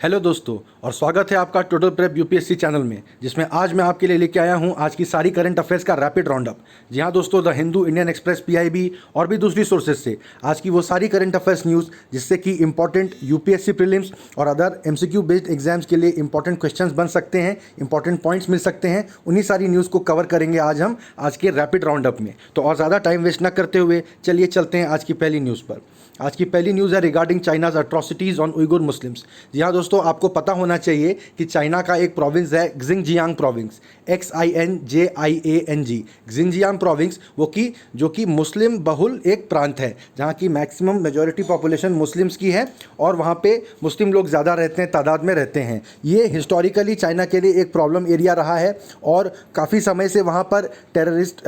Hello दोस्तों और स्वागत है आपका टोटल प्रेप यूपीएससी चैनल में, जिसमें आज मैं आपके लिए लेके आया हूं आज की सारी करंट अफेयर्स का रैपिड राउंड अप। जी हाँ दोस्तों, the Hindu, Indian express, PIB और भी दूसरी सोर्सेज से आज की वो सारी करंट अफेयर्स न्यूज़ जिससे कि इंपॉर्टेंट यूपीएससी प्रीलिम्स और अदर एमसीक्यू बेस्ड एग्जाम्स के लिए इंपॉर्टेंट क्वेश्चंस बन सकते हैं, इंपॉर्टेंट पॉइंट्स मिल सकते हैं। उन्हीं सारी न्यूज़ को कवर करेंगे आज हम आज के रैपिड राउंड अप में। तो और ज़्यादा टाइम वेस्ट ना करते हुए चलिए चलते हैं आज की पहली न्यूज़ पर। आज की पहली न्यूज़ है regarding China's atrocities on Uyghur Muslims. जी हाँ दोस्तों, आपको पता होना चाहिए कि चाइना का एक प्रोविंस है Xinjiang province, XINJIANG, Xinjiang province, जो कि मुस्लिम बहुल एक प्रांत है जहाँ की मैक्सिमम मेजॉरिटी पॉपुलेशन मुस्लिम्स की है और वहाँ पे मुस्लिम लोग ज़्यादा रहते हैं, तादाद में रहते हैं। ये हिस्टोरिकली चाइना के लिए एक प्रॉब्लम एरिया रहा है और काफ़ी समय से वहाँ पर टेररिस्ट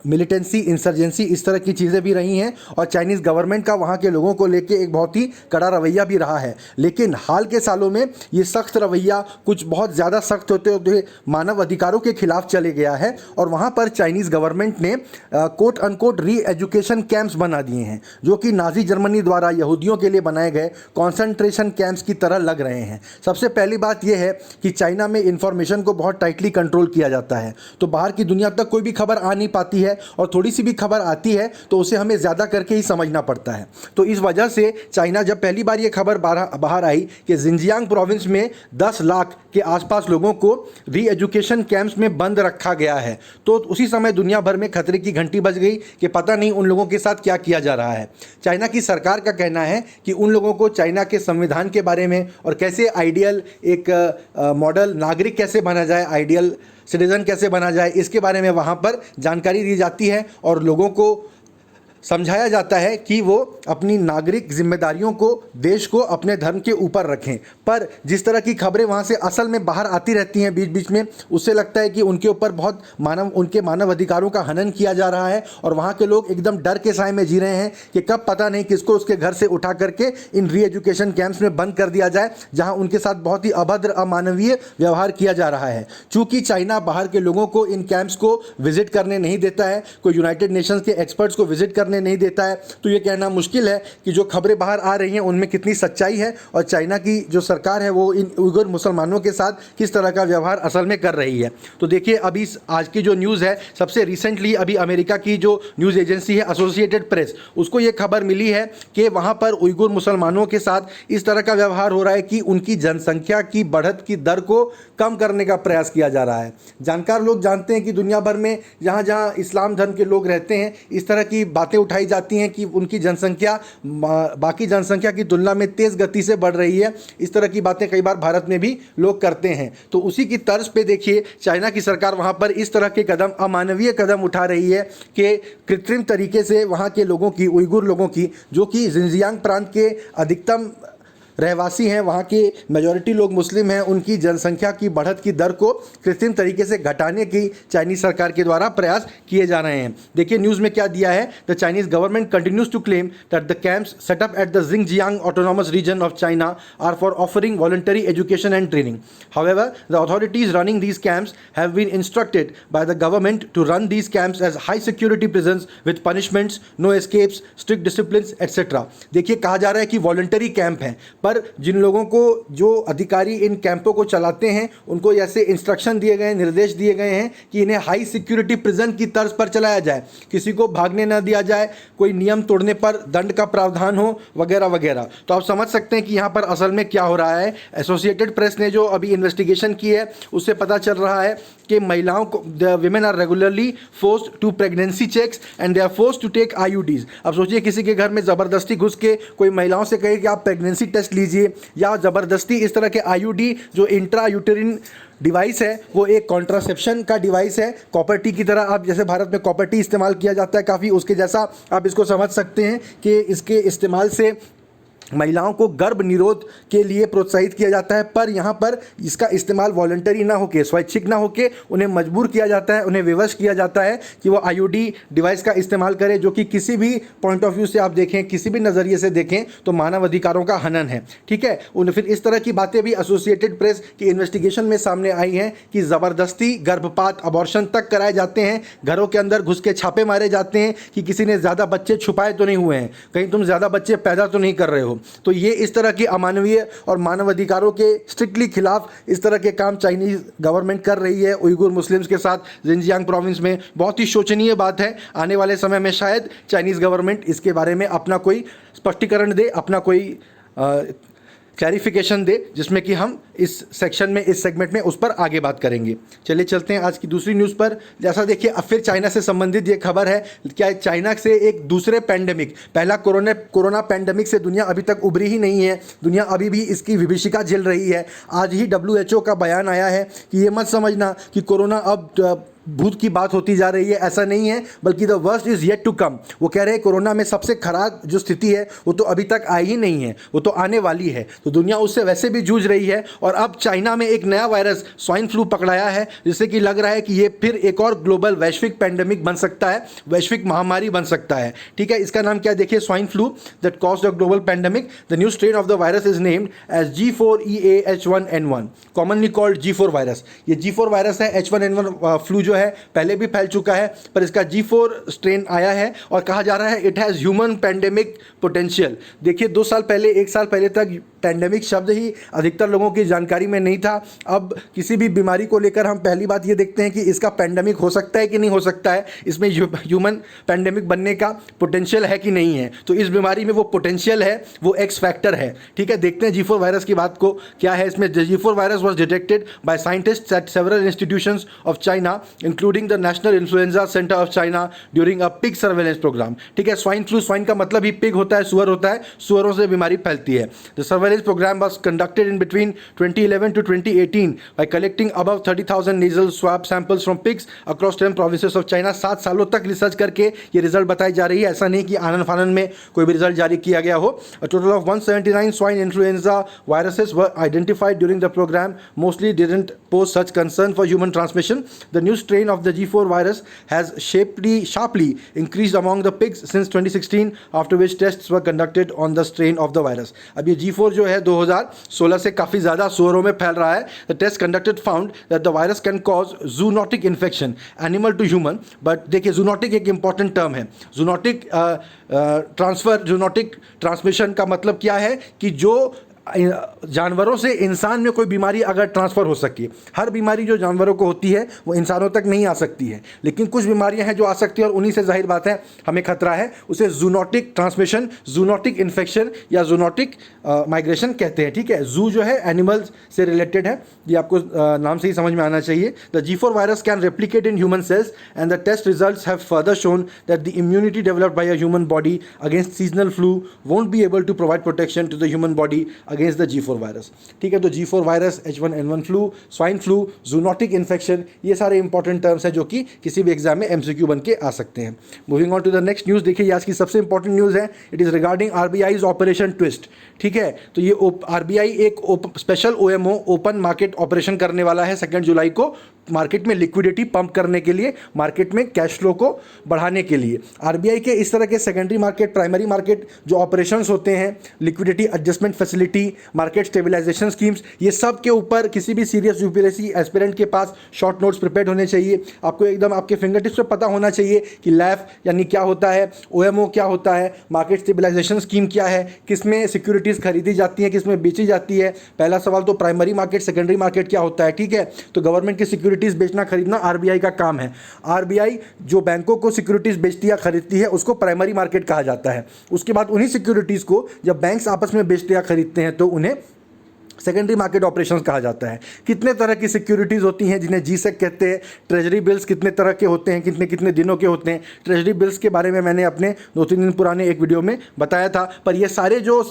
मिलिटेंसी, इंसर्जेंसी, इस तरह की चीज़ें भी रही हैं और चाइनीज़ गवर्नमेंट का वहाँ के लोगों को लेके एक बहुत ही कड़ा रवैया भी रहा है। लेकिन हाल के सालों में ये सख्त रवैया कुछ बहुत ज़्यादा सख्त होते होते मानव अधिकारों के खिलाफ चले गया है और वहाँ पर चाइनीज़ गवर्नमेंट ने कोट अनकोट री एजुकेशन कैंप्स बना दिए हैं, जो कि नाजी जर्मनी द्वारा यहूदियों के लिए बनाए गए कॉन्सेंट्रेशन कैंप्स की तरह लग रहे हैं। सबसे पहली बात यह है कि चाइना में इंफॉर्मेशन को बहुत टाइटली कंट्रोल किया जाता है, तो बाहर की दुनिया तक कोई भी खबर आ नहीं पाती है और थोड़ी सी भी खबर आती है तो उसे हमें ज़्यादा करके ही समझना पड़ता है। तो इस वजह से चाइना, जब पहली बार ये खबर बाहर आई कि जिंजियांग प्रोविंस में 10 लाख के आसपास लोगों को री एजुकेशन कैंप्स में बंद रखा गया है, तो उसी समय दुनिया भर में खतरे की घंटी बज गई कि पता नहीं उन लोगों के साथ क्या किया जा रहा है। चाइना की सरकार का कहना है कि उन लोगों को चाइना के संविधान के बारे में और कैसे आइडियल एक मॉडल नागरिक कैसे बना जाए, आइडियल सिटीजन कैसे बना जाए, इसके बारे में वहाँ पर जानकारी दी जाती है और लोगों को समझाया जाता है कि वो अपनी नागरिक जिम्मेदारियों को, देश को अपने धर्म के ऊपर रखें। पर जिस तरह की खबरें वहाँ से असल में बाहर आती रहती हैं बीच बीच में, उससे लगता है कि उनके ऊपर बहुत उनके मानव अधिकारों का हनन किया जा रहा है और वहाँ के लोग एकदम डर के साए में जी रहे हैं कि कब पता नहीं किसको उसके घर से उठा करके इन री एजुकेशन कैंप्स में बंद कर दिया जाए, जहाँ उनके साथ बहुत ही अभद्र, अमानवीय व्यवहार किया जा रहा है। चूँकि चाइना बाहर के लोगों को इन कैंप्स को विजिट करने नहीं देता है, कोई यूनाइटेड नेशंस के एक्सपर्ट्स को विजिट करने नहीं देता है, तो ये कहना मुश्किल है कि जो खबरें बाहर आ रही हैं उनमें कितनी सच्चाई है और चाइना की जो सरकार है वो इन उइगर मुसलमानों के साथ किस तरह का व्यवहार असल में कर रही है। तो देखिए, अभी आज की जो न्यूज़ है, सबसे रिसेंटली अभी अमेरिका की जो न्यूज़ एजेंसी है एसोसिएटेड प्रेस, उसको ये खबर मिली है कि वहाँ पर उइगर मुसलमानों के साथ इस तरह का व्यवहार हो रहा है कि उनकी जनसंख्या की बढ़त की दर को कम करने का प्रयास किया जा रहा है। जानकार लोग जानते हैं कि दुनिया भर में जहाँ जहाँ इस्लाम धर्म के लोग रहते हैं, इस तरह की बातें उठाई जाती हैं कि उनकी जनसंख्या बाकी जनसंख्या की तुलना में तेज़ गति से बढ़ रही है। इस तरह की बातें कई बार भारत में भी लोग करते हैं। तो उसी की तर्ज पे देखिए, चाइना की सरकार वहाँ पर इस तरह के कदम, अमानवीय कदम उठा रही है कि कृत्रिम तरीके से वहाँ के लोगों की, उइगुर लोगों की, जो कि जिंजियांग प्रांत के अधिकतम रहवासी हैं, वहाँ के मेजॉरिटी लोग मुस्लिम हैं, उनकी जनसंख्या की बढ़त की दर को कृत्रिम तरीके से घटाने की चाइनीज़ सरकार के द्वारा प्रयास किए जा रहे हैं। देखिए न्यूज़ में क्या दिया है, the Chinese government continues to claim that the camps set up at the Xinjiang autonomous region of China are for offering voluntary education and training. However the authorities running these camps have been instructed by the government to run these camps as high security prisons with punishments, no escapes, strict disciplines, etc. देखिए कहा जा रहा है कि voluntary camp हैं, पर जिन लोगों को, जो अधिकारी इन कैंपों को चलाते हैं, उनको ऐसे इंस्ट्रक्शन दिए गए हैं, निर्देश दिए गए हैं कि इन्हें हाई सिक्योरिटी प्रिजन की तर्ज पर चलाया जाए, किसी को भागने ना दिया जाए, कोई नियम तोड़ने पर दंड का प्रावधान हो, वगैरह वगैरह। तो आप समझ सकते हैं कि यहाँ पर असल में क्या हो रहा है। एसोसिएटेड प्रेस ने जो अभी इन्वेस्टिगेशन की है उससे पता चल रहा है कि महिलाओं को, the women are regularly forced to pregnancy checks and they are forced to take IUDs। अब सोचिए किसी के घर में ज़बरदस्ती घुस के कोई महिलाओं से कहे कि आप प्रेगनेंसी टेस्ट लीजिए, या ज़बरदस्ती इस तरह के IUD जो इंट्रा यूटेरिन डिवाइस है, वो एक कॉन्ट्रासेप्शन का डिवाइस है, कॉपर टी की तरह। आप जैसे भारत में कॉपर टी इस्तेमाल किया जाता है काफ़ी, उसके जैसा आप इसको समझ सकते हैं कि इसके इस्तेमाल से महिलाओं को गर्भ निरोध के लिए प्रोत्साहित किया जाता है, पर यहाँ पर इसका इस्तेमाल वॉलंटरी ना होके, स्वैच्छिक ना होके उन्हें मजबूर किया जाता है, उन्हें विवश किया जाता है कि वो IUD डिवाइस का इस्तेमाल करें, जो कि किसी भी पॉइंट ऑफ व्यू से आप देखें, किसी भी नज़रिए से देखें तो मानव अधिकारों का हनन है। ठीक है, फिर इस तरह की बातें भी एसोसिएटेड प्रेस की इन्वेस्टिगेशन में सामने आई हैं कि ज़बरदस्ती गर्भपात, अबॉर्शन तक कराए जाते हैं, घरों के अंदर घुस के छापे मारे जाते हैं कि किसी ने ज़्यादा बच्चे छुपाए तो नहीं हुए हैं, कहीं तुम ज़्यादा बच्चे पैदा तो नहीं कर रहे हो। तो ये इस तरह के अमानवीय और मानवाधिकारों के स्ट्रिक्टली खिलाफ इस तरह के काम चाइनीज़ गवर्नमेंट कर रही है उइगुर मुस्लिम्स के साथ जिनजियांग प्रोविंस में। बहुत ही शोचनीय बात है। आने वाले समय में शायद चाइनीज़ गवर्नमेंट इसके बारे में अपना कोई स्पष्टीकरण दे, अपना कोई क्लैरिफिकेशन दे, जिसमें कि हम इस सेक्शन में, इस सेगमेंट में उस पर आगे बात करेंगे। चलिए चलते हैं आज की दूसरी न्यूज़ पर। जैसा देखिए, अब फिर चाइना से संबंधित ये खबर है। क्या चाइना से एक दूसरे पैंडेमिक, पहला कोरोना पैंडेमिक से दुनिया अभी तक उभरी ही नहीं है। दुनिया अभी भी इसकी विभीषिका झेल रही है। आज ही WHO का बयान आया है कि ये मत समझना कि कोरोना अब भूत की बात होती जा रही है, ऐसा नहीं है, बल्कि the worst is yet to come. वो कह रहे हैं कोरोना में सबसे खराब जो स्थिति है वो तो अभी तक आई ही नहीं है, वो तो आने वाली है। तो दुनिया उससे वैसे भी जूझ रही है और अब चाइना में एक नया वायरस स्वाइन फ्लू पकड़ाया है, जिससे कि लग रहा है कि ये फिर एक और ग्लोबल वैश्विक पैंडेमिक बन सकता है, वैश्विक महामारी बन सकता है। ठीक है, इसका नाम क्या देखिए, swine flu that caused a global pandemic. The new strain of the virus is named as G4EA-H1N1, commonly called G4 virus. ये G4 वायरस है। H1N1 फ्लू जो है पहले भी फैल चुका है, पर इसका G4 स्ट्रेन आया है और कहा जा रहा है it has human pandemic potential. देखिए 2 साल पहले, 1 साल पहले तक पैंडेमिक शब्द ही अधिकतर लोगों की जानकारी में नहीं था। अब किसी भी बीमारी को लेकर हम पहली बात ये देखते हैं कि इसका पैंडेमिक हो सकता है कि नहीं हो सकता है, इसमें ह्यूमन पैंडेमिक बनने का पोटेंशियल है कि नहीं है। तो इस बीमारी में वो पोटेंशियल है, वो एक्स फैक्टर है। ठीक है, देखते हैं G4 वायरस की बात को क्या है इसमें। G4 virus was detected by scientists at several institutions of China including the National Influenza Centre of China during a pig surveillance programme. ठीक है, स्वाइन फ्लू, स्वाइन का मतलब ही पिग होता है, सुअर होता है, सुअरों से बीमारी फैलती है। The surveillance programme was conducted in between 2011 to 2018 by collecting above 30,000 nasal swab samples from pigs across 10 provinces of China। 7 सालों तक रिसर्च करके ये रिजल्ट बताई जा रही है, ऐसा नहीं कि आनन फानन में कोई भी रिजल्ट जारी किया गया हो। A total of 179 swine influenza viruses were identified during the program, mostly didn't pose such concern for human transmission. The new strain of the G4 virus has sharply increased among the pigs since 2016, after which tests were conducted on the strain of the virus। अब ये G4 जो है 2016 से काफ़ी ज़्यादा सुअरों में फैल रहा है। The test conducted found that the virus can cause zoonotic infection animal to human. But देखिए, जूनोटिक एक इंपॉर्टेंट टर्म है। जूनोटिक जूनोटिक ट्रांसमिशन का मतलब क्या है कि जो जानवरों से इंसान में कोई बीमारी अगर ट्रांसफ़र हो सके, हर बीमारी जो जानवरों को होती है वो इंसानों तक नहीं आ सकती है, लेकिन कुछ बीमारियां हैं जो आ सकती हैं और उन्हीं से जाहिर बात है हमें खतरा है। उसे जूनोटिक ट्रांसमिशन, जूनोटिक इन्फेक्शन या जूनोटिक माइग्रेशन कहते हैं। ठीक है, जू जो है एनिमल्स से रिलेटेड है, ये आपको नाम से ही समझ में आना चाहिए। The G4 virus can replicate in human cells and the test results have further shown that the immunity developed by a human body against seasonal flu won't be able to provide protection to the human body against the G4 virus. ठीक है, तो G4 virus, H1N1 flu, swine flu, zoonotic infection, ये सारे important terms हैं जो कि किसी भी एग्जाम में MCQ बन के आ सकते हैं। Moving on to the next news, देखिए आज की सबसे इंपॉर्टेंट न्यूज़ है, it is regarding RBI's operation twist. ठीक है, तो ये RBI एक special OMO, open market operation करने वाला है 2 जुलाई को, मार्केट में लिक्विडिटी पंप करने के लिए, मार्केट में कैश फ्लो को बढ़ाने के लिए। RBI के इस तरह के सेकेंडरी मार्केट, प्राइमरी मार्केट जो ऑपरेशंस होते हैं, liquidity adjustment facility, market stabilization schemes, ये सब के ऊपर किसी भी सीरियस यूपीएससी एस्पिरेंट के पास शॉर्ट नोट्स प्रिपेयर होने चाहिए। आपको एकदम आपके फिंगर टिप्स पे पता होना चाहिए कि लैफ यानी क्या होता है, OMO क्या होता है, मार्केट स्टेबलाइजेशन स्कीम क्या है, किस में सिक्योरिटीज़ खरीदी जाती हैं, किस में बेची जाती है। पहला सवाल तो प्राइमरी मार्केट, सेकेंडरी मार्केट क्या होता है। ठीक है, तो गवर्नमेंट की सिक्योरिटीज़ बेचना खरीदना RBI का काम है। RBI जो बैंकों को सिक्योरिटीज़ बेचती या खरीदती है उसको प्राइमरी मार्केट कहा जाता है। उसके बाद उन्हीं सिक्योरिटीज़ को जब बैंक्स आपस में बेचते या खरीदते हैं तो उन्हें सेकेंडरी मार्केट ऑपरेशंस कहा जाता है। कितने तरह की सिक्योरिटीज़ होती हैं जिन्हें GSEC कहते हैं। ट्रेजरी बिल्स कितने तरह के होते हैं, कितने कितने दिनों के होते हैं। ट्रेजरी बिल्स के बारे में मैंने अपने 2-3 दिन पुराने एक वीडियो में बताया था। पर ये सारे जो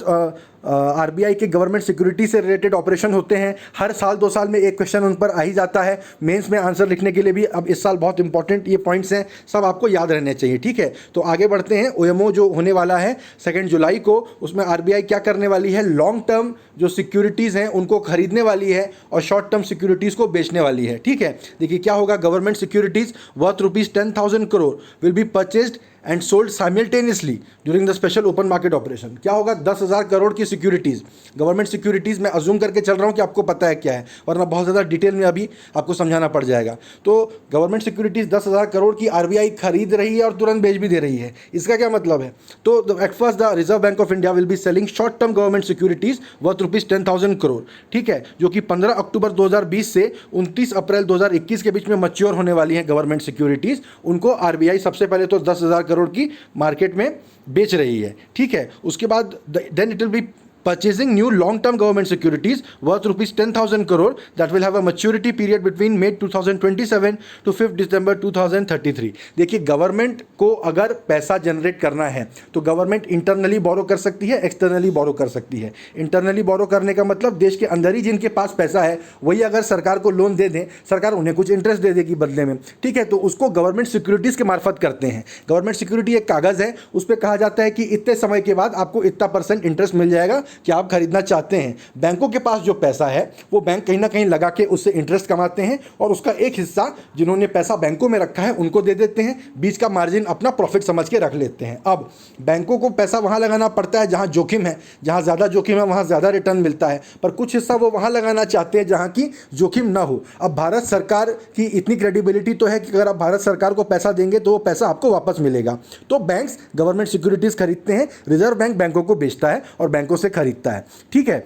RBI के गवर्नमेंट सिक्योरिटी से रिलेटेड ऑपरेशन होते हैं, हर साल 2 साल में एक क्वेश्चन उन पर आ ही जाता है। मेंस में आंसर लिखने के लिए भी अब इस साल बहुत इंपॉर्टेंट ये पॉइंट्स हैं, सब आपको याद रहने चाहिए। ठीक है, तो आगे बढ़ते हैं। OMO जो होने वाला है 2 जुलाई को, उसमें RBI क्या करने वाली है, लॉन्ग टर्म जो सिक्योरिटीज़ हैं उनको खरीदने वाली है और शॉर्ट टर्म सिक्योरिटीज़ को बेचने वाली है। ठीक है, देखिए क्या होगा, government securities worth ₹10,000 crore will be purchased and sold simultaneously during the special open market operation. क्या होगा? 10,000 करोड़ की सिक्योरिटीज़, गवर्नमेंट सिक्योरिटीज़, मैं अज्यूम करके चल रहा हूँ कि आपको पता है क्या है, वरना बहुत ज़्यादा डिटेल में अभी आपको समझाना पड़ जाएगा। तो गवर्नमेंट सिक्योरिटीज़ 10,000 करोड़ की आरबीआई खरीद रही है और तुरंत बेच भी दे रही है। इसका क्या मतलब है? तो at first the reserve bank of India will be selling short term government securities worth rupees 10,000 crore, ठीक है, जो कि 15 अक्टूबर 2020 से 29 अप्रैल 2021 के बीच में मैच्योर होने वाली हैं गवर्नमेंट सिक्योरिटीज़। उनको आरबीआई सबसे पहले तो 10,000 करोड़ की मार्केट में बेच रही है, ठीक है। उसके बाद then it will be purchasing new long-term government securities worth rupees 10,000 crore that will have a maturity period between May 2027 to 5th December 2033। देखिए, गवर्नमेंट को अगर पैसा जनरेट करना है तो गवर्नमेंट इंटरनली बोरो कर सकती है, एक्सटर्नली बोरो कर सकती है। इंटरनली बोरो करने का मतलब देश के अंदर ही जिनके पास पैसा है वही अगर सरकार को लोन दे दें, सरकार उन्हें कुछ इंटरेस्ट दे देगी बदले में, ठीक है, तो उसको गवर्नमेंट सिक्योरिटीज़ के मार्फत करते हैं। गवर्नमेंट सिक्योरिटी एक कागज़ है, उस पर कहा जाता है कि इतने समय के बाद आपको इतना % इंटरेस्ट मिल जाएगा कि आप खरीदना चाहते हैं। बैंकों के पास जो पैसा है वो बैंक कहीं ना कहीं लगा के उससे इंटरेस्ट कमाते हैं और उसका एक हिस्सा जिन्होंने पैसा बैंकों में रखा है उनको दे देते हैं, बीच का मार्जिन अपना प्रॉफिट समझ के रख लेते हैं। अब बैंकों को पैसा वहाँ लगाना पड़ता है जहाँ जोखिम है, जहाँ ज़्यादा जोखिम है वहाँ ज़्यादा रिटर्न मिलता है, पर कुछ हिस्सा वो वहाँ लगाना चाहते हैं जहाँ की जोखिम ना हो। अब भारत सरकार की इतनी क्रेडिबिलिटी तो है कि अगर आप भारत सरकार को पैसा देंगे तो वो पैसा आपको वापस मिलेगा। तो बैंक्स गवर्नमेंट सिक्योरिटीज़ खरीदते हैं, रिजर्व बैंक बैंकों को बेचता है और बैंकों से खरीदता है, ठीक है।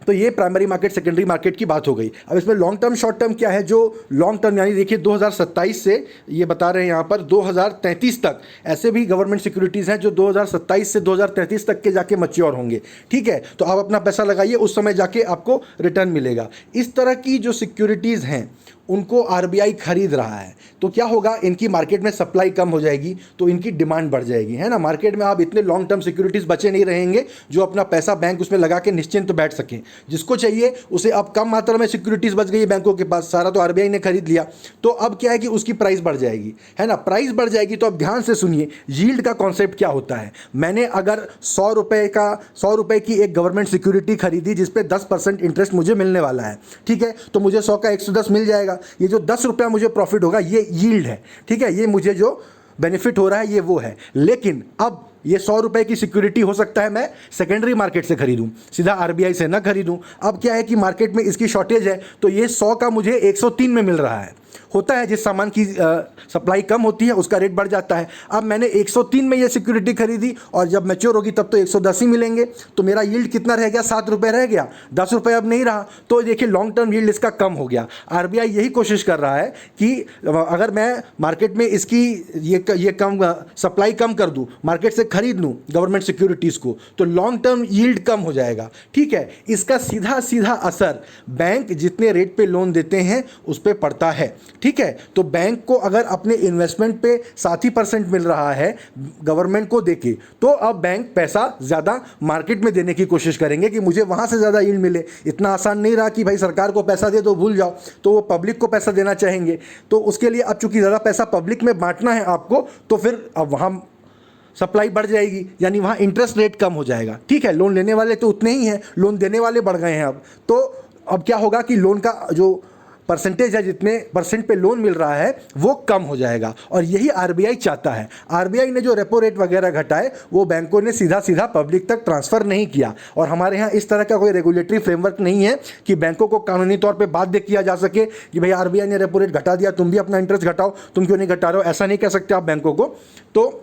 तो ये प्राइमरी मार्केट सेकेंडरी मार्केट की बात हो गई। अब इसमें लॉन्ग टर्म शॉर्ट टर्म क्या है? जो लॉन्ग टर्म यानी देखिए 2027 से ये बता रहे हैं यहाँ पर 2033 तक ऐसे भी गवर्नमेंट सिक्योरिटीज़ हैं जो 2027 से 2033 तक के जाके मैच्योर होंगे, ठीक है। तो आप अपना पैसा लगाइए, उस समय जाके आपको रिटर्न मिलेगा। इस तरह की जो सिक्योरिटीज़ हैं उनको आरबीआई खरीद रहा है, तो क्या होगा? इनकी मार्केट में सप्लाई कम हो जाएगी तो इनकी डिमांड बढ़ जाएगी, है ना। मार्केट में आप इतने लॉन्ग टर्म सिक्योरिटीज़ बचे नहीं रहेंगे जो अपना पैसा बैंक उसमें लगा के निश्चिंत बैठ सकें। जिसको चाहिए उसे अब कम मात्रा में सिक्योरिटीज़ बच गई है बैंकों के पास, सारा तो आरबीआई ने खरीद लिया, तो अब क्या है कि उसकी प्राइस बढ़ जाएगी, है ना। प्राइस बढ़ जाएगी तो अब ध्यान से सुनिए, यील्ड का कॉन्सेप्ट क्या होता है। मैंने अगर 100 रुपये की एक गवर्नमेंट सिक्योरिटी खरीदी जिस पे 10% इंटरेस्ट मुझे मिलने वाला है, ठीक है, तो मुझे 100 का 110 मिल जाएगा। ये जो 10 रुपया मुझे प्रॉफिट होगा ये यील्ड है, ठीक है, ये मुझे जो बेनिफिट हो रहा है ये वो है। लेकिन अब ये 100 रुपये की सिक्योरिटी हो सकता है मैं सेकेंडरी मार्केट से खरीदूं, सीधा आरबीआई से ना खरीदूं। अब क्या है कि मार्केट में इसकी शॉर्टेज है तो ये 100 का मुझे 103 में मिल रहा है। होता है जिस सामान की सप्लाई कम होती है उसका रेट बढ़ जाता है। अब मैंने 103 में ये सिक्योरिटी खरीदी और जब मैच्योर होगी तब तो 110 ही मिलेंगे, तो मेरा यील्ड कितना रह गया? 7 रुपये रह गया, 10 रुपये अब नहीं रहा। तो देखिए लॉन्ग टर्म यील्ड इसका कम हो गया। आरबीआई यही कोशिश कर रहा है कि अगर मैं मार्केट में इसकी ये कम सप्लाई कम कर दूँ, मार्केट से खरीद लूँ गवर्नमेंट सिक्योरिटीज़ को, तो लॉन्ग टर्म यील्ड कम हो जाएगा, ठीक है। इसका सीधा सीधा असर बैंक जितने रेट पे लोन देते हैं उस पर पड़ता है, ठीक है। तो बैंक को अगर अपने इन्वेस्टमेंट पे 7% मिल रहा है गवर्नमेंट को देके, तो अब बैंक पैसा ज़्यादा मार्केट में देने की कोशिश करेंगे कि मुझे वहाँ से ज़्यादा यील्ड मिले। इतना आसान नहीं रहा कि भाई सरकार को पैसा दे दो भूल जाओ, तो वो पब्लिक को पैसा देना चाहेंगे। तो उसके लिए अब चूंकि ज़्यादा पैसा पब्लिक में बांटना है आपको, तो फिर अब वहाँ सप्लाई बढ़ जाएगी, यानी वहाँ इंटरेस्ट रेट कम हो जाएगा, ठीक है। लोन लेने वाले तो उतने ही हैं, लोन देने वाले बढ़ गए हैं अब। तो अब क्या होगा कि लोन का जो परसेंटेज है, जितने % पे लोन मिल रहा है वो कम हो जाएगा, और यही आरबीआई चाहता है। आरबीआई ने जो रेपो रेट वगैरह घटाए वो बैंकों ने सीधा सीधा पब्लिक तक ट्रांसफ़र नहीं किया, और हमारे यहाँ इस तरह का कोई रेगुलेटरी फ्रेमवर्क नहीं है कि बैंकों को कानूनी तौर पे बाध्य किया जा सके कि भाई आरबीआई ने रेपो रेट घटा दिया, तुम भी अपना इंटरेस्ट घटाओ, तुम क्यों नहीं घटा रहे हो, ऐसा नहीं कह सकते आप बैंकों को। तो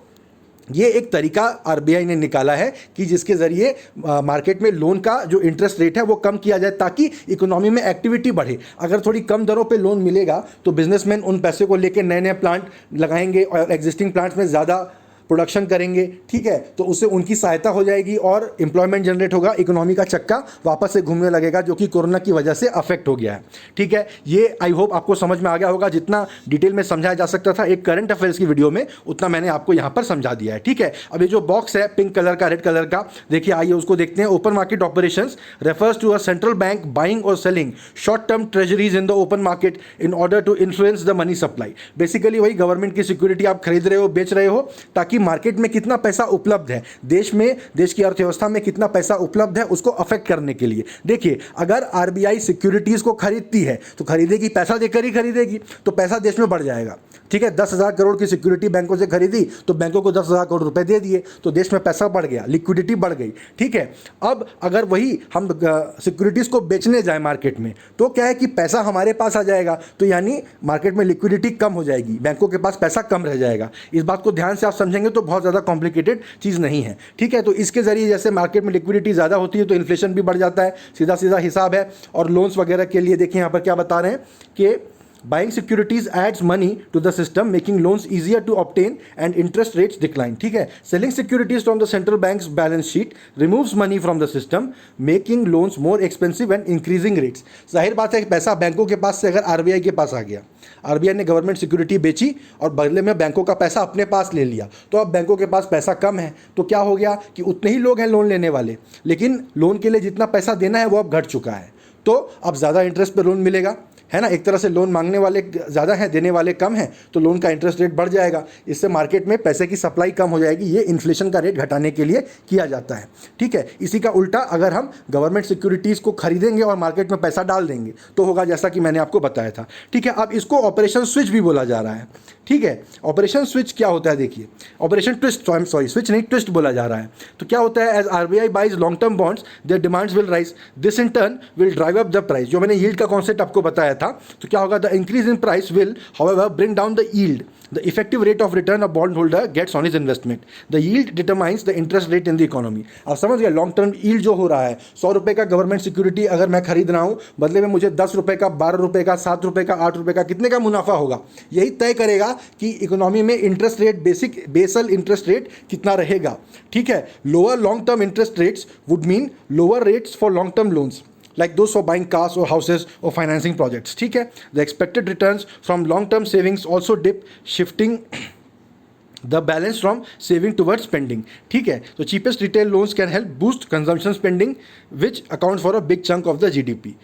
ये एक तरीका आरबीआई ने निकाला है कि जिसके ज़रिए मार्केट में लोन का जो इंटरेस्ट रेट है वो कम किया जाए ताकि इकोनॉमी में एक्टिविटी बढ़े। अगर थोड़ी कम दरों पे लोन मिलेगा तो बिजनेसमैन उन पैसे को लेकर नए नए प्लांट लगाएंगे और एग्जिस्टिंग प्लांट्स में ज़्यादा प्रोडक्शन करेंगे, ठीक है। तो उससे उनकी सहायता हो जाएगी और एम्प्लॉयमेंट जनरेट होगा, इकोनॉमी का चक्का वापस से घूमने लगेगा जो कि कोरोना की वजह से अफेक्ट हो गया है, ठीक है। ये आई होप आपको समझ में आ गया होगा। जितना डिटेल में समझाया जा सकता था एक करंट अफेयर्स की वीडियो में, उतना मैंने आपको यहाँ पर समझा दिया है, ठीक है। अब ये जो बॉक्स है पिंक कलर का, रेड कलर का, देखिए आइए उसको देखते हैं। Open market operations refers to a central bank buying और selling short term treasuries in the open market in order to influence the money supply. Basically वही गवर्नमेंट की सिक्योरिटी आप खरीद रहे हो, बेच रहे हो ताकि मार्केट में कितना पैसा उपलब्ध है, देश की अर्थव्यवस्था में कितना पैसा उपलब्ध है उसको अफेक्ट करने के लिए। देखिए, अगर आरबीआई सिक्योरिटीज़ को खरीदती है तो खरीदेगी, पैसा देकर ही खरीदेगी, तो पैसा देश में बढ़ जाएगा। ठीक है, 10,000 करोड़ की सिक्योरिटी बैंकों से खरीदी तो बैंकों को 10,000 करोड़ रुपए दे दिए, तो देश में पैसा बढ़ गया, लिक्विडिटी बढ़ गई। ठीक है, अब अगर वही हम सिक्योरिटीज़ को बेचने जाए मार्केट में तो क्या है कि पैसा हमारे पास आ जाएगा, तो यानी मार्केट में लिक्विडिटी कम हो जाएगी, बैंकों के पास पैसा कम रह जाएगा। इस बात को ध्यान से आप समझेंगे तो बहुत ज़्यादा कॉम्प्लिकेटेड चीज़ नहीं है। ठीक है, तो इसके ज़रिए जैसे मार्केट में लिक्विडिटी ज़्यादा होती है तो इन्फ्लेशन भी बढ़ जाता है, सीधा सीधा हिसाब है। और लोन्स वगैरह के लिए देखिए यहाँ पर क्या बता रहे हैं कि buying securities adds money to the system, making loans easier to obtain and interest rates decline. ठीक है, selling securities from the central bank's balance sheet removes money from the system, making loans more expensive and increasing rates. जाहिर बात है कि पैसा बैंकों के पास से अगर आरबीआई के पास आ गया, आरबीआई ने गवर्नमेंट सिक्योरिटी बेची और बदले में बैंकों का पैसा अपने पास ले लिया, तो अब बैंकों के पास पैसा कम है, तो क्या हो गया कि उतने ही लोग हैं लोन लेने वाले, लेकिन लोन के लिए जितना पैसा देना है वो अब घट चुका है, तो अब ज़्यादा इंटरेस्ट पर लोन मिलेगा, है ना। एक तरह से लोन मांगने वाले ज़्यादा हैं, देने वाले कम हैं, तो लोन का इंटरेस्ट रेट बढ़ जाएगा, इससे मार्केट में पैसे की सप्लाई कम हो जाएगी। ये इन्फ्लेशन का रेट घटाने के लिए किया जाता है। ठीक है, इसी का उल्टा अगर हम गवर्नमेंट सिक्योरिटीज़ को खरीदेंगे और मार्केट में पैसा डाल देंगे तो होगा जैसा कि मैंने आपको बताया था। ठीक है, अब इसको ऑपरेशन स्विच भी बोला जा रहा है। ठीक है, ऑपरेशन स्विच क्या होता है, देखिए, ऑपरेशन ट्विस्ट, स्विच नहीं, ट्विस्ट बोला जा रहा है। तो क्या होता है, as RBI buys long term bonds their demands will rise, this in turn will drive up the price. जो मैंने यील्ड का कॉन्सेप्ट आपको बताया था, तो क्या होगा, the increase in price will however bring down the yield, the effective rate of return a bond holder gets on his investment, the yield determines the interest rate in the economy. आप समझ गए, long term yield जो हो रहा है, 100 रुपये का government security अगर मैं खरीद रहा हूँ, बदले में मुझे 10 रुपये का, 12 रुपये का, 7 रुपये का, 8 रुपये का, कितने का मुनाफा होगा, यही तय करेगा कि इकोनॉमी में interest rate, basal interest rate कितना रहेगा। ठीक है, lower long term interest rates would mean lower rates for long term loans like those for buying cars or houses or financing projects. ठीक है, the expected returns from long term savings also dip, shifting the balance from saving towards spending. ठीक है, तो cheapest retail loans can help boost consumption spending which accounts for a big chunk of the GDP.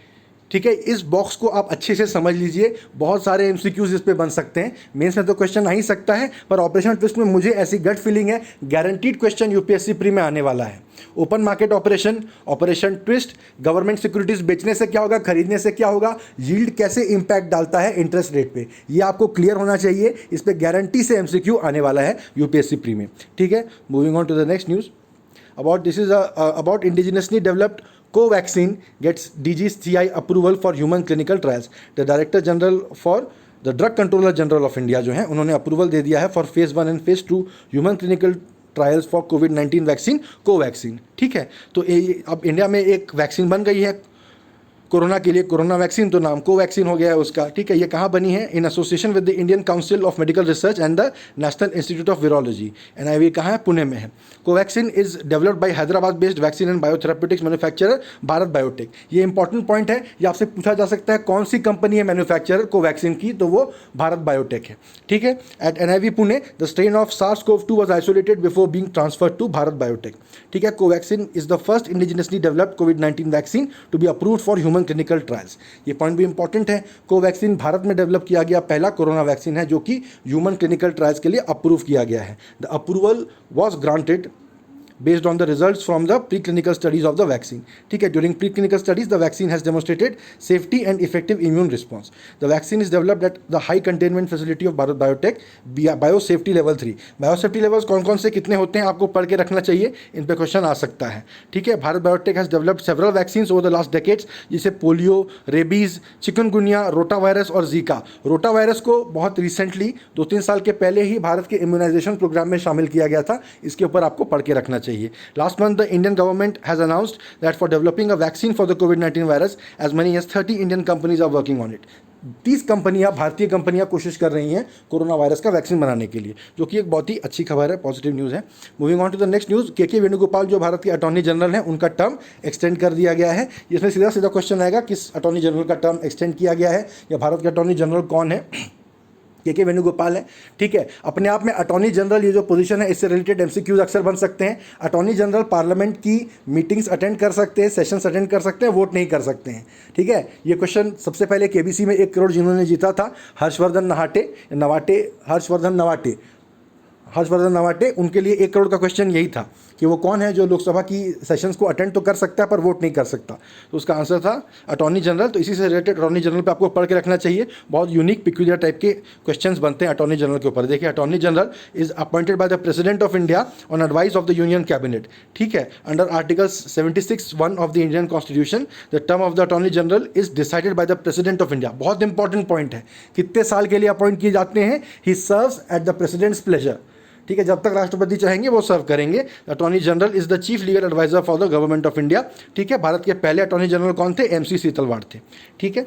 ठीक है, इस box को आप अच्छे से समझ लीजिए, बहुत सारे एमसीक्यूज इस पे बन सकते हैं, मेंस में तो क्वेश्चन आ ही सकता है, पर ऑपरेशन ट्विस्ट में मुझे ऐसी गट फीलिंग है गारंटीड क्वेश्चन यूपीएससी प्री में आने वाला है। Open market operation, operation twist, government securities बेचने से क्या होगा, खरीदने से क्या होगा, यील्ड कैसे इंपैक्ट डालता है इंटरेस्ट रेट पे, ये आपको क्लियर होना चाहिए। इस पर गारंटी से एमसीक्यू आने वाला है यूपीएससी प्री में। ठीक है, moving on to the next news about this is about indigenously developed Covaxin gets DGCI approval for human clinical trials. The Director General for the Drug Controller General of India जो हैं उन्होंने approval दे दिया है for phase 1 and phase 2 human clinical trials for covid vaccine Covaxin. ठीक है, तो अब India में एक वैक्सीन बन गई है कोरोना के लिए, कोरोना वैक्सीन, तो नाम कोवैक्सीन हो गया है उसका। ठीक है, ये कहाँ बनी है, in association with the Indian Council of Medical Research and the National Institute of Virology, NIV कहाँ है, पुणे में है। Covaxin is developed by Hyderabad based vaccine and biotherapeutics manufacturer Bharat Biotech. ये इंपॉर्टेंट पॉइंट है, ये आपसे पूछा जा सकता है कौन सी कंपनी है मैन्युफैक्चरर कोवैक्सीन की, तो वो भारत बायोटेक है। ठीक है, at NIV Pune the strain of SARS-CoV-2 was isolated before being transferred to Bharat Biotech. ठीक है, Covaxin is the first indigenously developed कोविड-19 vaccine to be approved for human clinical trials. ये पॉइंट भी इंपॉर्टेंट है, कोवैक्सीन भारत में डेवलप किया गया पहला कोरोना वैक्सीन है जो कि ह्यूमन क्लिनिकल ट्रायल्स के लिए अप्रूव किया गया है। The approval was granted based on the results from the preclinical studies of the vaccine. ठीक है, during preclinical studies the vaccine has demonstrated safety and effective immune response. The vaccine is developed at the high containment facility of Bharat Biotech biosafety level 3. biosafety levels कौन कौन से कितने होते हैं आपको पढ़ के रखना चाहिए, इन पे क्वेश्चन आ सकता है। ठीक है, Bharat Biotech has developed several vaccines over the last decades, जैसे polio, rabies, chikungunya, rota virus और जीका। रोटा वायरस को बहुत रिसेंटली 2-3 साल के पहले ही भारत के इम्यूनाइजेशन प्रोग्राम में शामिल किया गया था, इसके ऊपर आपको पढ़ के रखना चाहिए। Last month, the Indian government has announced that for developing a vaccine for the COVID-19 virus, as many as 30 Indian companies are working on it. 30 कंपनियां, भारतीय कंपनियां कोशिश कर रही हैं कोरोना वायरस का वैक्सीन बनाने के लिए, जो कि एक बहुत ही अच्छी खबर है, पॉजिटिव न्यूज़ है। Moving on to the next news, K Venugopal जो भारत के अटॉर्नी जनरल हैं, उनका टर्म एक्सटेंड कर दिया गया है। इसमें सीधा सीधा क्वेश्चन आएगा, किस अटॉर्नी जनरल का टर्म एक्सटेंड किया गया है, या भारत के अटॉर्नी जनरल कौन है, के वेणुगोपाल है। ठीक है, अपने आप में अटॉर्नी जनरल ये जो पोजीशन है, इससे रिलेटेड एमसीक्यूज अक्सर बन सकते हैं। अटॉर्नी जनरल पार्लियामेंट की मीटिंग्स अटेंड कर सकते हैं, सेशंस अटेंड कर सकते हैं, वोट नहीं कर सकते हैं। ठीक है, ये क्वेश्चन सबसे पहले केबीसी में 1 करोड़ जिन्होंने जीता था, हर्षवर्धन नवाटे, हर्षवर्धन नवाटे, उनके लिए 1 करोड़ का क्वेश्चन यही था कि वो कौन है जो लोकसभा की सेशंस को अटेंड तो कर सकता है पर वोट नहीं कर सकता। तो उसका आंसर था अटॉर्नी जनरल। तो इसी से रिलेटेड अटॉर्नी जनरल पे आपको पढ़ के रखना चाहिए, बहुत यूनिक पिक्यूलियर टाइप के क्वेश्चंस बनते हैं अटॉर्नी जनरल के ऊपर। देखिए, attorney general is appointed by the president of India on advice of the union cabinet. ठीक है, under article 76(1) of the Indian constitution the term of the attorney general is decided by the president of India. बहुत important point है, कितने साल के लिए appoint किए जाते हैं? He serves at the presidents pleasure. ठीक है, जब तक राष्ट्रपति चाहेंगे वो सर्व करेंगे। Attorney general is the chief legal advisor for the government of India. ठीक है, भारत के पहले अटॉर्नी जनरल कौन थे? MC सीतलवाड़ थे। ठीक है,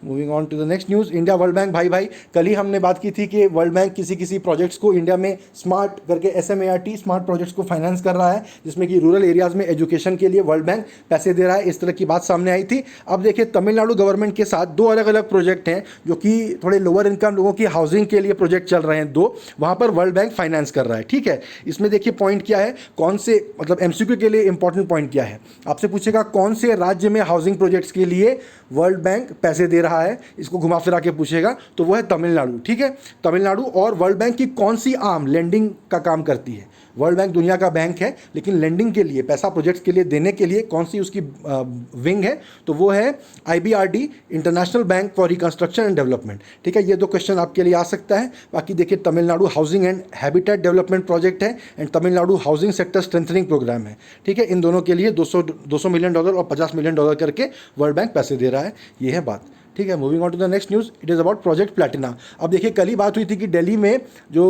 moving on to the next news. India world bank, भाई कल ही हमने बात की थी कि वर्ल्ड बैंक किसी प्रोजेक्ट्स को इंडिया में स्मार्ट करके SMART स्मार्ट प्रोजेक्ट्स को फाइनेंस कर रहा है, जिसमें कि रूरल एरियाज़ में एजुकेशन के लिए वर्ल्ड बैंक पैसे दे रहा है। इस तरह की बात सामने आई थी। अब देखिए, तमिलनाडु गवर्नमेंट के साथ 2 अलग अलग प्रोजेक्ट हैं जो कि थोड़े लोअर इनकम लोगों की हाउसिंग के लिए प्रोजेक्ट चल रहे हैं 2, वहाँ पर वर्ल्ड बैंक फाइनेंस कर रहा है। ठीक है, इसमें देखिए पॉइंट क्या है, कौन से मतलब MCQ के लिए इंपॉर्टेंट पॉइंट क्या है, आपसे पूछेगा कौन से राज्य में हाउसिंग प्रोजेक्ट्स के लिए वर्ल्ड बैंक पैसे दे रहा है, इसको घुमा फिरा के पूछेगा, तो वो है तमिलनाडु। ठीक है, तमिलनाडु। और वर्ल्ड बैंक की कौन सी आर्म लेंडिंग का काम करती है? वर्ल्ड बैंक दुनिया का बैंक है, लेकिन लेंडिंग के लिए, पैसा प्रोजेक्ट्स के लिए देने के लिए कौन सी उसकी विंग है? तो वो है IBRD, international bank for reconstruction and development. ठीक है, ये 2 क्वेश्चन आपके लिए आ सकता है। बाकी देखिए, Tamil Nadu housing and habitat development project है and Tamil Nadu housing sector strengthening program है। ठीक है, इन दोनों के लिए $200 मिलियन और $50 मिलियन करके वर्ल्ड बैंक पैसे दे रहा है। ये है बात। ठीक है, moving on to the next news. It is about project platina. अब देखिए, कल ही बात हुई थी कि दिल्ली में जो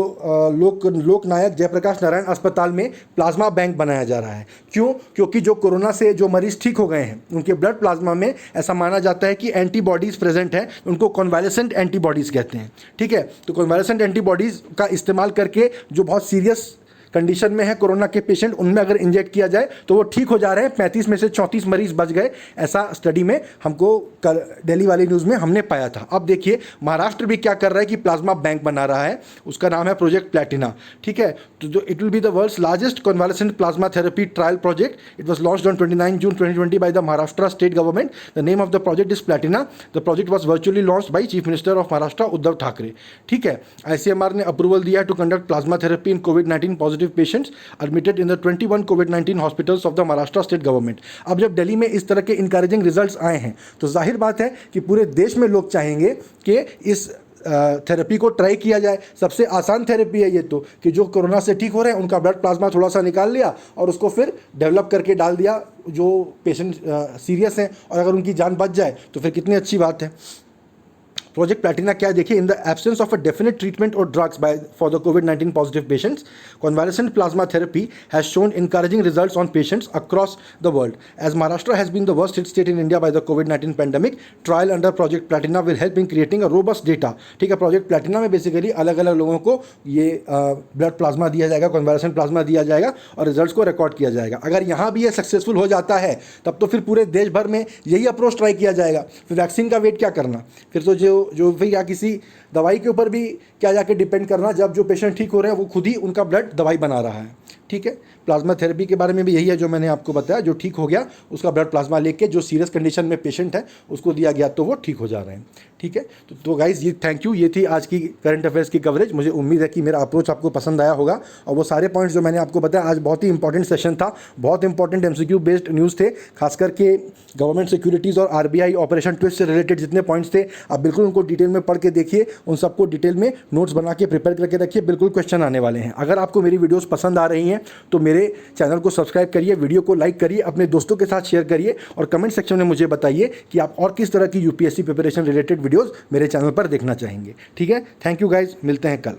लोकनायक जयप्रकाश नारायण अस्पताल में प्लाज्मा बैंक बनाया जा रहा है। क्यों? क्योंकि जो कोरोना से जो मरीज ठीक हो गए हैं, उनके ब्लड प्लाज्मा में ऐसा माना जाता है कि एंटीबॉडीज़ प्रेजेंट हैं, उनको कॉन्वालेसेंट एंटीबॉडीज़ कहते हैं। ठीक है, तो कॉन्वालेसेंट एंटीबॉडीज़ का इस्तेमाल करके जो बहुत सीरियस कंडीशन में है कोरोना के पेशेंट, उनमें अगर इंजेक्ट किया जाए तो वो ठीक हो जा रहे हैं। 35 में से 34 मरीज बच गए, ऐसा स्टडी में हमको कल दिल्ली वाली न्यूज़ में हमने पाया था। अब देखिए, महाराष्ट्र भी क्या कर रहा है कि प्लाज्मा बैंक बना रहा है, उसका नाम है प्रोजेक्ट प्लैटिना। ठीक है, तो जो it will be the world's largest convalescent plasma therapy trial project. It was launched on 29 June 2020 by the Maharashtra state government. The name of the project is platina. The project was virtually launched by chief minister of Maharashtra Uddhav Thackeray. ठीक है, ICMR ने approval दिया है to conduct plasma therapy in COVID-19 positive patients admitted in the 21 COVID-19 hospitals of the Maharashtra state government। अब जब दिल्ली में इस तरह के इंकरेजिंग रिजल्ट्स आए हैं तो जाहिर बात है कि पूरे देश में लोग चाहेंगे कि इस थेरेपी को ट्राई किया जाए। सबसे आसान थेरेपी है ये तो, कि जो कोरोना से ठीक हो रहे हैं उनका ब्लड प्लाज्मा थोड़ा सा निकाल लिया और उसको फिर डेवलप करके डाल दिया जो पेशेंट सीरियस हैं, और अगर उनकी जान बच जाए तो फिर कितनी अच्छी बात है। प्रोजेक्ट प्लैटिना क्या है देखिए, in the absence of a definite treatment और drugs for the COVID-19 positive patients, convalescent plasma therapy has shown encouraging results on patients across the world. As Maharashtra has been the worst hit state in India by the COVID-19 pandemic, trial under Project Platina will help in creating a robust data। ठीक है, project Platina में basically अलग अलग लोगों को ये blood plasma दिया जाएगा, convalescent प्लाज्मा दिया जाएगा और रिजल्ट्स को रिकॉर्ड किया जाएगा। अगर यहाँ भी ये सक्सेसफुल हो जाता है तब तो फिर पूरे देश भर में यही अप्रोच ट्राई किया जाएगा। फिर वैक्सीन का वेट क्या करना, फिर तो जो फिर या किसी दवाई के ऊपर भी क्या जाके डिपेंड करना, जब जो पेशेंट ठीक हो रहे हैं वो खुद ही उनका ब्लड दवाई बना रहा है। ठीक है, प्लाज्मा थेरेपी के बारे में भी यही है जो मैंने आपको बताया, जो ठीक हो गया उसका ब्लड प्लाज्मा लेके जो सीरियस कंडीशन में पेशेंट है उसको दिया गया तो वो ठीक हो जा रहे हैं। ठीक है, तो गाइज ये थैंक यू, ये थी आज की करंट अफेयर्स की कवरेज। मुझे उम्मीद है कि मेरा अप्रोच आपको पसंद आया होगा और वो सारे पॉइंट्स जो मैंने आपको बताया, आज बहुत ही इंपॉर्टेंट सेशन था, बहुत इंपॉर्टेंट MCQ बेस्ड न्यूज़ थे, खास करके गवर्नमेंट सिक्योरिटीज़ और RBI ऑपरेशन ट्विस्ट से रिलेटेड जितने पॉइंट्स थे आप बिल्कुल उनको डिटेल में पढ़ के देखिए, उन सबको डिटेल में नोट्स बना के प्रिपेयर करके रखिए, बिल्कुल क्वेश्चन आने वाले हैं। अगर आपको मेरी वीडियोज़ पसंद आ रही हैं तो मेरे चैनल को सब्सक्राइब करिए, वीडियो को लाइक करिए, अपने दोस्तों के साथ शेयर करिए और कमेंट सेक्शन में मुझे बताइए कि आप और किस तरह की UPSC प्रिपरेशन रिलेटेड वीडियोज़ मेरे चैनल पर देखना चाहेंगे। ठीक है, थैंक यू गाइज, मिलते हैं कल।